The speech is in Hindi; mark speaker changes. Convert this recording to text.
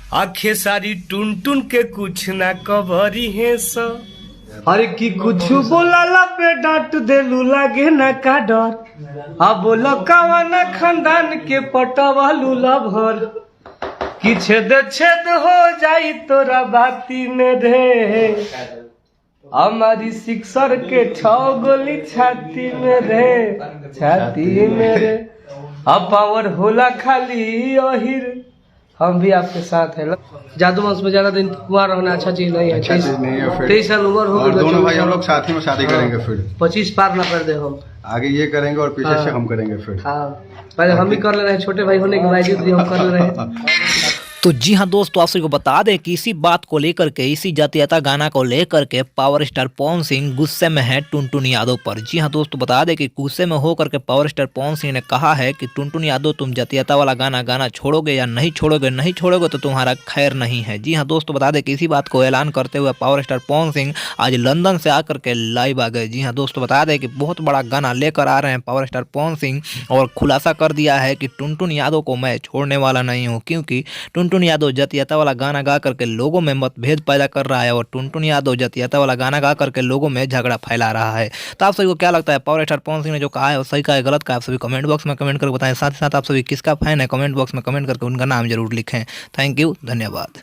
Speaker 1: आखे सारी टुन टुन के कुछ ना कबरी है स। अरे की कुछ बोला पे डांट देलू लागे ना का डर। अब बोलो कवाना खानदान के पटवालू लभर कि छेद छेद हो जाई तोरा बाती में रे। हमारी सिक्सर के 6 गोली छाती में रे, छाती में रे। अब पावर होला खाली ओहिर। हम भी आपके साथ है। जादू वंश में ज्यादा दिन कुमार रहना अच्छा चीज नहीं है। 23 साल उम्र हो गई।
Speaker 2: दोनों भाई हम लोग साथ ही में शादी करेंगे फिर
Speaker 1: 25 पार ना कर दे हम।
Speaker 2: आगे ये करेंगे और पीछे से हम करेंगे फिर।
Speaker 1: हाँ पहले हम भी कर ले रहे हैं, छोटे भाई होने के बावजूद भी हम कर ले रहे हैं।
Speaker 3: तो जी हाँ दोस्तों, आप सभी को बता दें कि इसी बात को लेकर के, इसी जातीयता गाना को लेकर के पावर स्टार पवन सिंह गुस्से में है टुनटुन यादव पर। जी हाँ दोस्तों, बता दें कि गुस्से में होकर के पावर स्टार पवन सिंह ने कहा है कि टुनटुन यादव तुम जातीयता वाला गाना गाना छोड़ोगे या नहीं छोड़ोगे, नहीं छोड़ोगे तो तुम्हारा खैर नहीं है। जी हाँ दोस्तों, बता दें कि इसी बात को ऐलान करते हुए पावर स्टार पवन सिंह आज लंदन से आकर के लाइव आ गए। जी हाँ दोस्तों, बता दें कि बहुत बड़ा गाना लेकर आ रहे हैं पावर स्टार पवन सिंह और खुलासा कर दिया है कि टुनटुन यादव को मैं छोड़ने वाला नहीं हूँ, क्योंकि टुनटुन यादव जातीयता वाला गाना गा करके लोगों में मतभेद पैदा कर रहा है और टुनटुन यादव जातीयता वाला गाना गा करके लोगों में झगड़ा फैला रहा है। तो आप सभी को क्या लगता है, पावर स्टार पवन सिंह ने जो कहा है वो सही कहा है गलत कहा है? आप सभी कमेंट बॉक्स में कमेंट करके बताएं। साथ ही साथ आप सभी किसका फैन है कमेंट बॉक्स में कमेंट करके उनका नाम जरूर लिखें। थैंक यू, धन्यवाद।